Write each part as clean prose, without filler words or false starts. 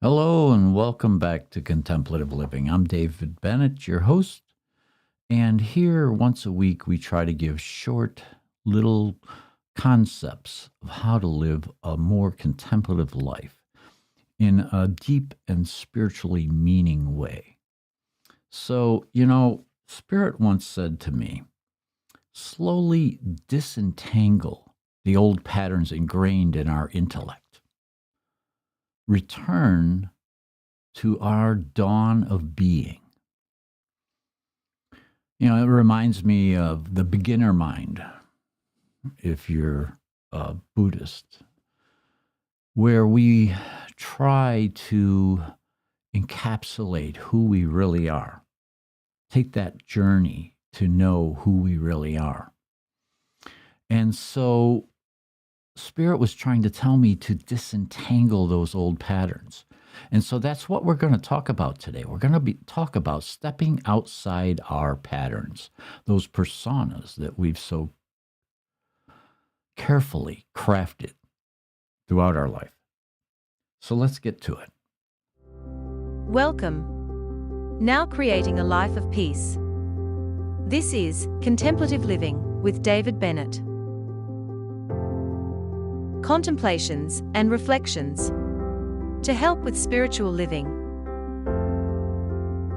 Hello and welcome back to Contemplative Living. I'm David Bennett, your host, and here once a week we try to give short little concepts of how to live a more contemplative life in a deep and spiritually meaning way. Spirit once said to me, slowly disentangle the old patterns ingrained in our intellect. Return to our dawn of being. It reminds me of the beginner mind, if you're a Buddhist, where we try to encapsulate who we really are, take that journey to know who we really are. And so Spirit was trying to tell me to disentangle those old patterns. And so that's what we're going to talk about today. We're going to talk about stepping outside our patterns, those personas that we've so carefully crafted throughout our life. So let's get to it. Welcome. Now creating a life of peace. This is Contemplative Living with David Bennett. Contemplations and reflections to help with spiritual living.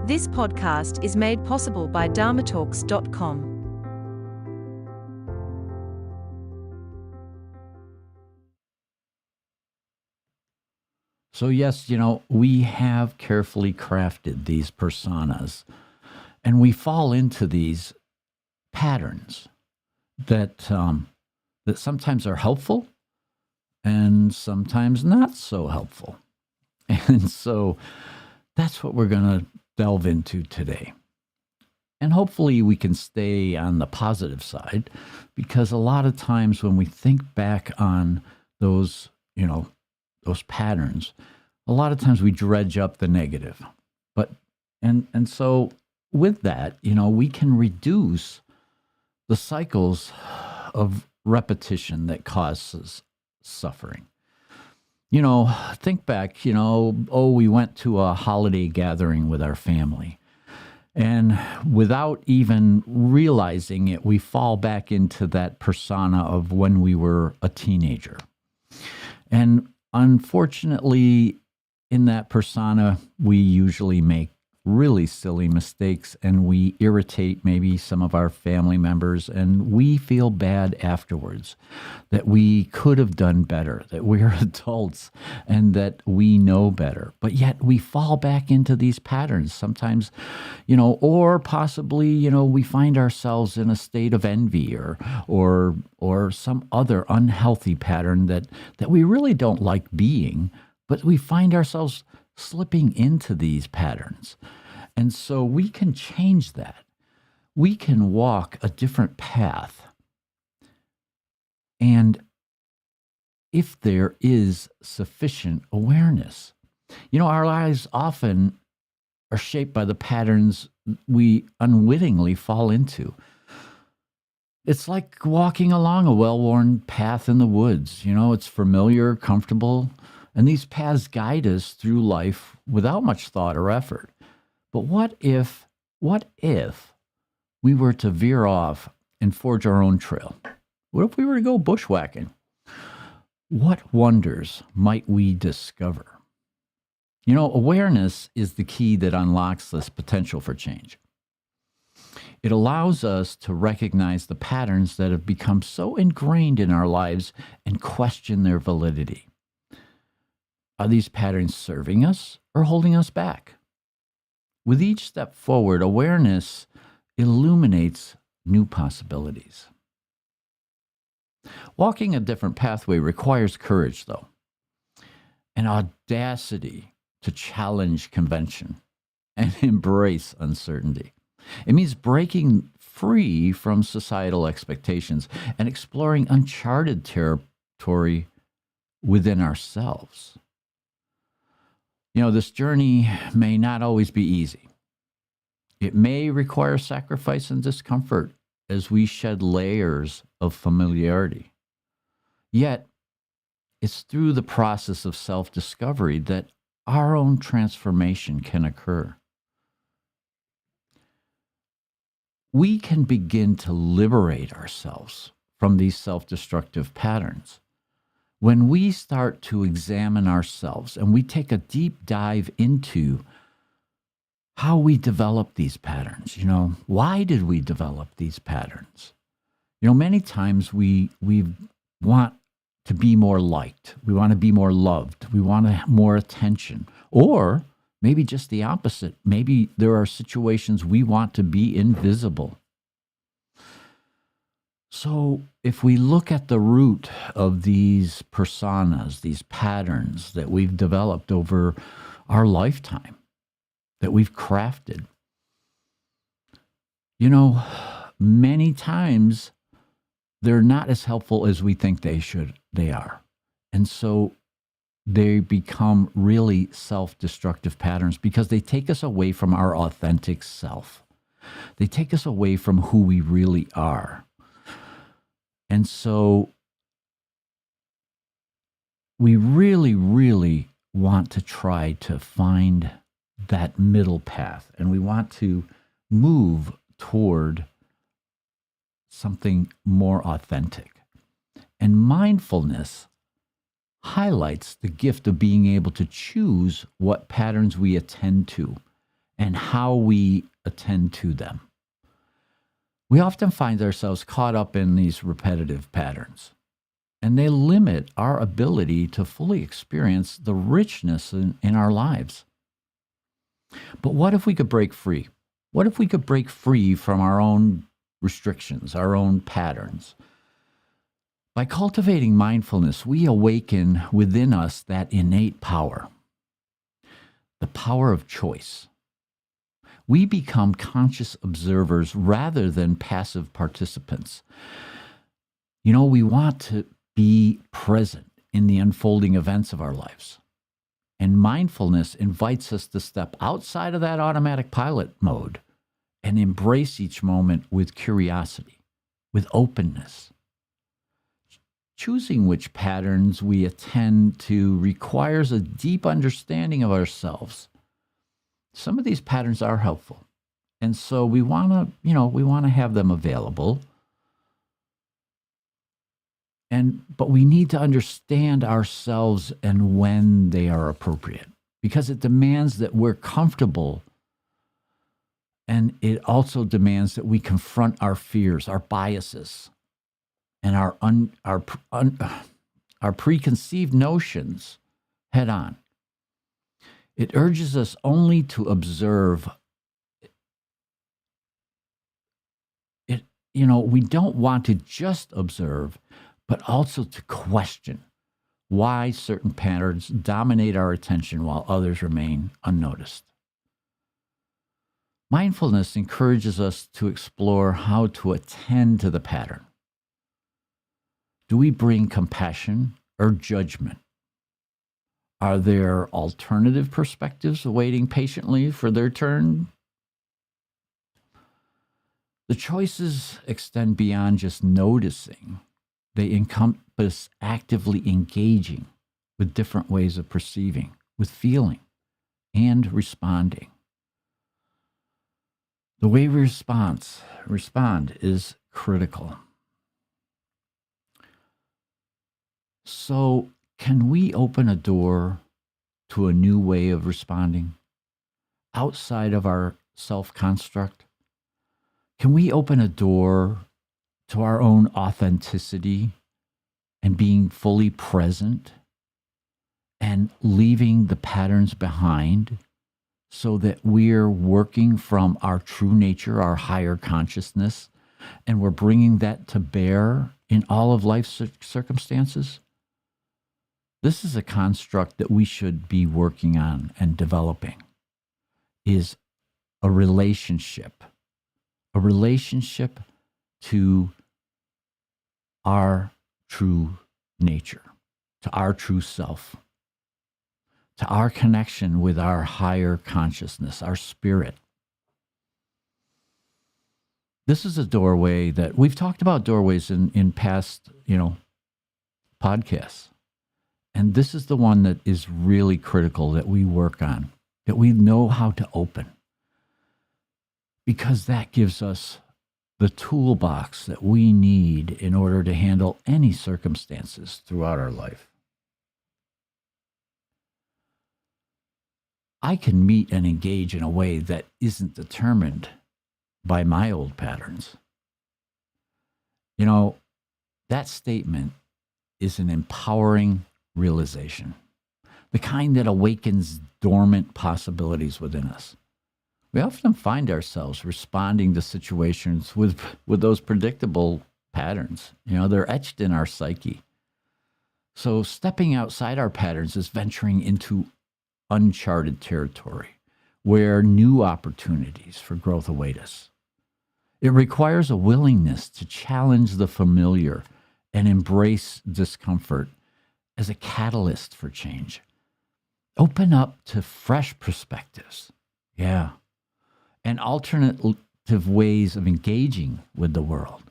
This podcast is made possible by dharmatalks.com. So yes, we have carefully crafted these personas, and we fall into these patterns that sometimes are helpful and sometimes not so helpful. And so that's what we're going to delve into today. And hopefully we can stay on the positive side, because a lot of times when we think back on those patterns, a lot of times we dredge up the negative. And so with that, we can reduce the cycles of repetition that causes suffering. Think back, we went to a holiday gathering with our family. And without even realizing it, we fall back into that persona of when we were a teenager. And unfortunately, in that persona, we usually make really silly mistakes, and we irritate maybe some of our family members, and we feel bad afterwards that we could have done better, that we're adults and that we know better. But yet we fall back into these patterns sometimes, or possibly, we find ourselves in a state of envy or some other unhealthy pattern that we really don't like being, but we find ourselves slipping into these patterns. And so we can change that. We can walk a different path. And if there is sufficient awareness, our lives often are shaped by the patterns we unwittingly fall into. It's like walking along a well-worn path in the woods. It's familiar, comfortable, and these paths guide us through life without much thought or effort. But what if we were to veer off and forge our own trail? What if we were to go bushwhacking? What wonders might we discover? Awareness is the key that unlocks this potential for change. It allows us to recognize the patterns that have become so ingrained in our lives and question their validity. Are these patterns serving us or holding us back? With each step forward, awareness illuminates new possibilities. Walking a different pathway requires courage, though, and audacity to challenge convention and embrace uncertainty. It means breaking free from societal expectations and exploring uncharted territory within ourselves. This journey may not always be easy. It may require sacrifice and discomfort as we shed layers of familiarity. Yet, it's through the process of self-discovery that our own transformation can occur. We can begin to liberate ourselves from these self-destructive patterns when we start to examine ourselves and we take a deep dive into how we develop these patterns. Why did we develop these patterns? Many times we want to be more liked. We want to be more loved. We want more attention. Or maybe just the opposite. Maybe there are situations we want to be invisible. So if we look at the root of these personas, these patterns that we've developed over our lifetime, that we've crafted, many times they're not as helpful as we think they are. And so they become really self-destructive patterns because they take us away from our authentic self. They take us away from who we really are. And so we really, really want to try to find that middle path, and we want to move toward something more authentic. And mindfulness highlights the gift of being able to choose what patterns we attend to and how we attend to them. We often find ourselves caught up in these repetitive patterns, and they limit our ability to fully experience the richness in our lives. But what if we could break free? What if we could break free from our own restrictions, our own patterns? By cultivating mindfulness, we awaken within us that innate power, the power of choice. We become conscious observers rather than passive participants. We want to be present in the unfolding events of our lives. And mindfulness invites us to step outside of that automatic pilot mode and embrace each moment with curiosity, with openness. Choosing which patterns we attend to requires a deep understanding of ourselves. Some of these patterns are helpful, and so we want to have them available. But we need to understand ourselves and when they are appropriate, because it demands that we're comfortable, and it also demands that we confront our fears, our biases, and our preconceived notions head on. It urges us only to observe. We don't want to just observe, but also to question why certain patterns dominate our attention while others remain unnoticed. Mindfulness encourages us to explore how to attend to the pattern. Do we bring compassion or judgment? Are there alternative perspectives waiting patiently for their turn? The choices extend beyond just noticing. They encompass actively engaging with different ways of perceiving, with feeling, and responding. The way we respond is critical. So, can we open a door to a new way of responding outside of our self-construct? Can we open a door to our own authenticity and being fully present and leaving the patterns behind so that we're working from our true nature, our higher consciousness, and we're bringing that to bear in all of life's circumstances? This is a construct that we should be working on and developing, is a relationship to our true nature, to our true self, to our connection with our higher consciousness, our spirit. This is a doorway that we've talked about doorways in past, podcasts. And this is the one that is really critical that we work on, that we know how to open, because that gives us the toolbox that we need in order to handle any circumstances throughout our life. I can meet and engage in a way that isn't determined by my old patterns. You know, that statement is an empowering realization, the kind that awakens dormant possibilities within us. We often find ourselves responding to situations with those predictable patterns. You know, they're etched in our psyche. So stepping outside our patterns is venturing into uncharted territory where new opportunities for growth await us. It requires a willingness to challenge the familiar and embrace discomfort as a catalyst for change. Open up to fresh perspectives. Yeah. And alternative ways of engaging with the world.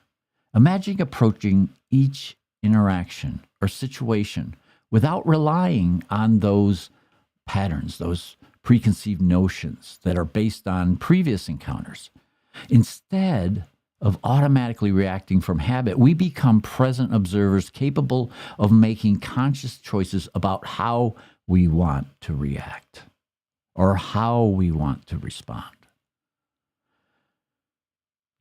Imagine approaching each interaction or situation without relying on those patterns, those preconceived notions that are based on previous encounters. Instead of automatically reacting from habit, we become present observers capable of making conscious choices about how we want to react or how we want to respond.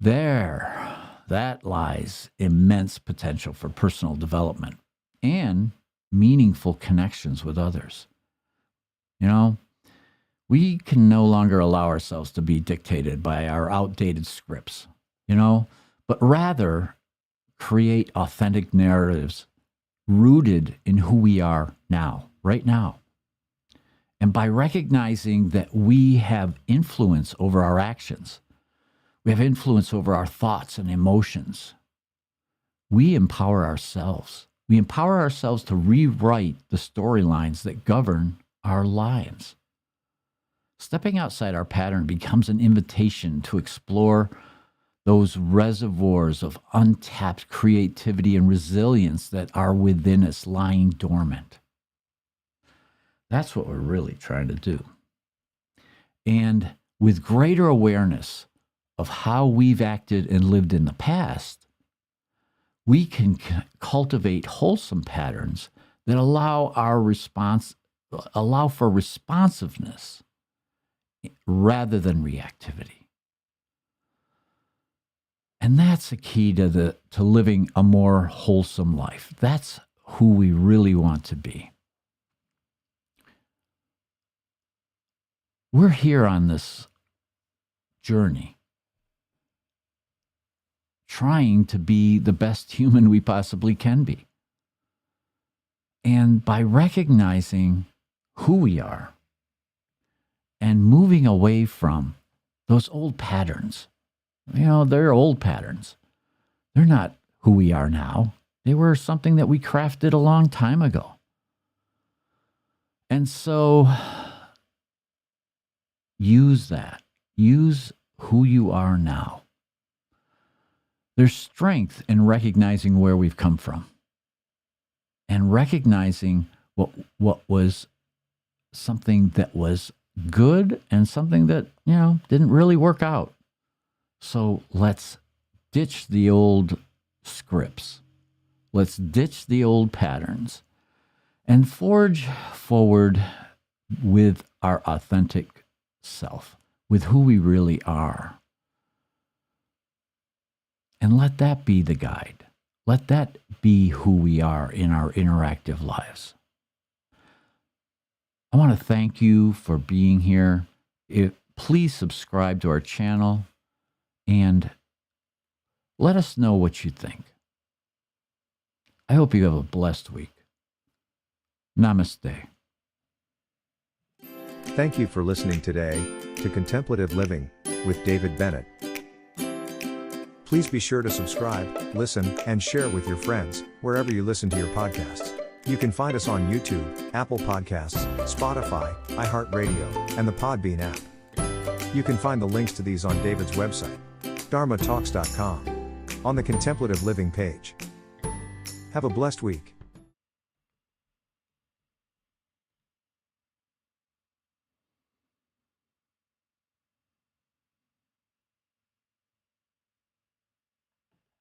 That lies immense potential for personal development and meaningful connections with others. You know, we can no longer allow ourselves to be dictated by our outdated scripts, but rather create authentic narratives rooted in who we are now, right now. And by recognizing that we have influence over our actions, we have influence over our thoughts and emotions, we empower ourselves. We empower ourselves to rewrite the storylines that govern our lives. Stepping outside our pattern becomes an invitation to explore those reservoirs of untapped creativity and resilience that are within us, lying dormant. That's what we're really trying to do. And with greater awareness of how we've acted and lived in the past, we can cultivate wholesome patterns that allow for responsiveness rather than reactivity. And that's a key to living a more wholesome life. That's who we really want to be. We're here on this journey, trying to be the best human we possibly can be. And by recognizing who we are and moving away from those old patterns, they're old patterns. They're not who we are now. They were something that we crafted a long time ago. And so use that. Use who you are now. There's strength in recognizing where we've come from and recognizing what was something that was good and something that, didn't really work out. So let's ditch the old scripts. Let's ditch the old patterns and forge forward with our authentic self, with who we really are. And let that be the guide. Let that be who we are in our interactive lives. I want to thank you for being here. Please subscribe to our channel and let us know what you think. I hope you have a blessed week. Namaste. Thank you for listening today to Contemplative Living with David Bennett. Please be sure to subscribe, listen, and share with your friends wherever you listen to your podcasts. You can find us on YouTube, Apple Podcasts, Spotify, iHeartRadio, and the Podbean app. You can find the links to these on David's website, dharmatalks.com, on the Contemplative Living page. Have a blessed week.